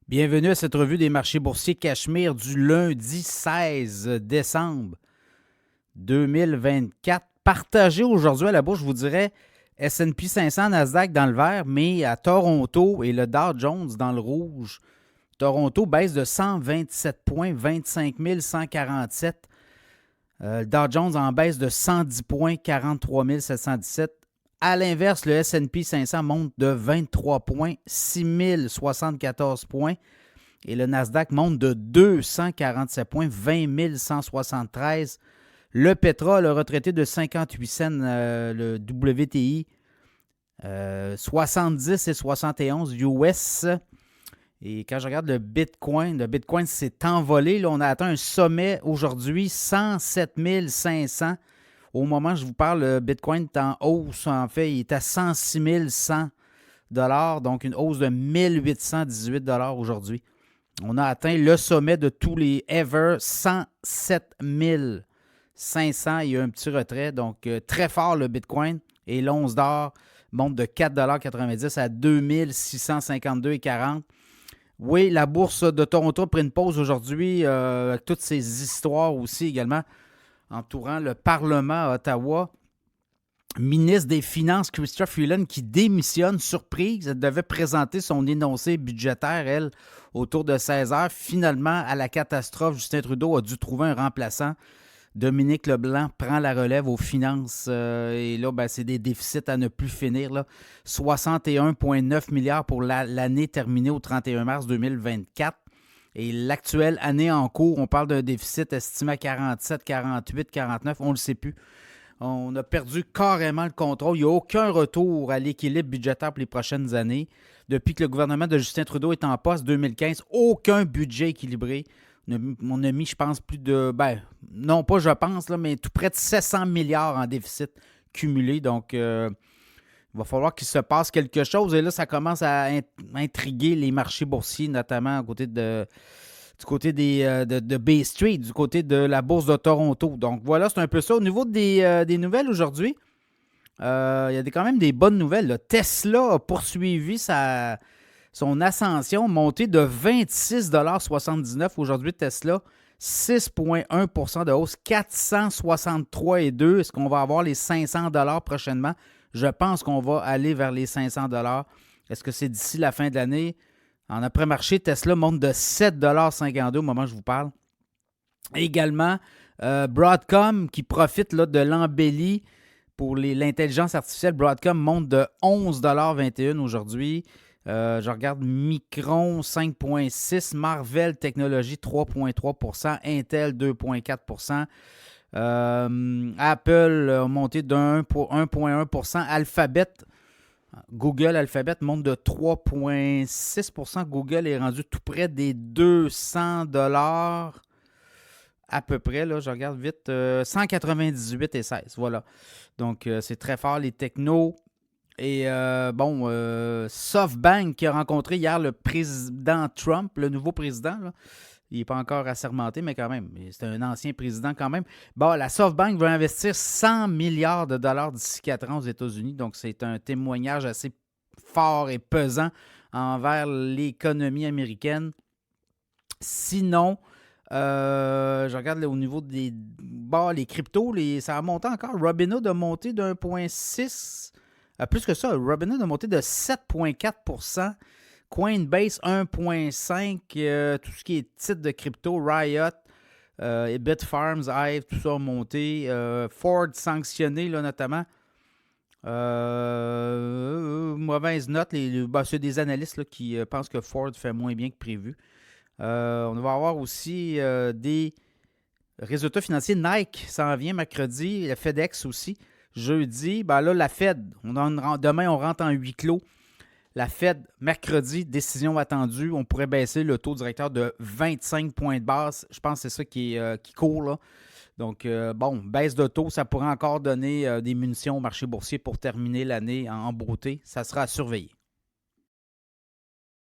Bienvenue à cette revue des marchés boursiers Cachemire du lundi 16 décembre 2024. Partagé aujourd'hui à la bourse, je vous dirais S&P 500, Nasdaq dans le vert, mais à Toronto et le Dow Jones dans le rouge. Toronto baisse de 127 points, 25 147. Le Dow Jones en baisse de 110 points, 43 717. À l'inverse, le S&P 500 monte de 23 points, 6 074 points. Et le Nasdaq monte de 247 points, 20 173. Le pétrole a retraité de 58 cents, le WTI, 70 et 71 US. Et quand je regarde le Bitcoin s'est envolé. Là, on a atteint un sommet aujourd'hui, 107 500. Au moment où je vous parle, le Bitcoin est en hausse. En fait, il est à 106 100 $, donc une hausse de 1 818 $ aujourd'hui. On a atteint le sommet de tous les ever, 107 500. Il y a un petit retrait, donc très fort le Bitcoin. Et l'once d'or monte de 4,90 $ à 2 652,40 $. Oui, la bourse de Toronto a pris une pause aujourd'hui avec toutes ces histoires aussi également entourant le Parlement à Ottawa. Ministre des Finances, Chrystia Freeland, qui démissionne. Surprise, elle devait présenter son énoncé budgétaire, elle, autour de 16 heures. Finalement, à la catastrophe, Justin Trudeau a dû trouver un remplaçant. Dominique Leblanc prend la relève aux finances. Et là, c'est des déficits à ne plus finir. Là. 61,9 milliards pour l'année terminée au 31 mars 2024. Et l'actuelle année en cours, on parle d'un déficit estimé à 47, 48, 49, on ne le sait plus. On a perdu carrément le contrôle. Il n'y a aucun retour à l'équilibre budgétaire pour les prochaines années. Depuis que le gouvernement de Justin Trudeau est en poste, 2015, aucun budget équilibré. On a mis, je pense, plus de... non pas je pense, là, mais tout près de 700 milliards en déficit cumulé. Donc, il va falloir qu'il se passe quelque chose. Et là, ça commence à intriguer les marchés boursiers, notamment du côté de Bay Street, du côté de la bourse de Toronto. Donc voilà, c'est un peu ça. Au niveau des nouvelles aujourd'hui, il y a quand même des bonnes nouvelles. Là. Tesla a poursuivi son ascension, montée de 26,79 $ aujourd'hui. Tesla, 6,1 % de hausse, 463,2 $. Est-ce qu'on va avoir les 500 $ prochainement? Je pense qu'on va aller vers les 500 $. Est-ce que c'est d'ici la fin de l'année? En après-marché, Tesla monte de 7,52 $ au moment où je vous parle. Également, Broadcom qui profite là, de l'embellie pour l'intelligence artificielle. Broadcom monte de 11,21 $ aujourd'hui. Je regarde Micron 5,6 %, Marvell Technologies 3,3 %, Intel 2,4 %. Apple a monté de 1,1 %. Alphabet, Google Alphabet monte de 3,6 %. Google est rendu tout près des 200 $ à peu près. Là, je regarde vite. 198,16 $. Voilà. Donc, c'est très fort, les technos. Et SoftBank qui a rencontré hier le président Trump, le nouveau président. Là. Il n'est pas encore assermenté, mais quand même. C'est un ancien président quand même. Bon, la SoftBank veut investir 100 milliards de dollars d'ici 4 ans aux États-Unis. Donc, c'est un témoignage assez fort et pesant envers l'économie américaine. Sinon, je regarde là, au niveau des les cryptos, ça a monté encore. Robinhood a monté de 1,6 %. Plus que ça, Robinhood a monté de 7,4 %. Coinbase 1,5 %, tout ce qui est titre de crypto, Riot, Bitfarms, Hive, tout ça a monté. Ford sanctionné là, notamment. Mauvaise note, c'est des analystes là, qui pensent que Ford fait moins bien que prévu. On va avoir aussi des résultats financiers. Nike s'en vient mercredi, la FedEx aussi. Jeudi, là, la Fed, demain on rentre en huis clos. La Fed, mercredi, décision attendue. On pourrait baisser le taux directeur de 25 points de base. Je pense que c'est ça qui court. Là. Donc, baisse de taux, ça pourrait encore donner des munitions au marché boursier pour terminer l'année en beauté. Ça sera à surveiller.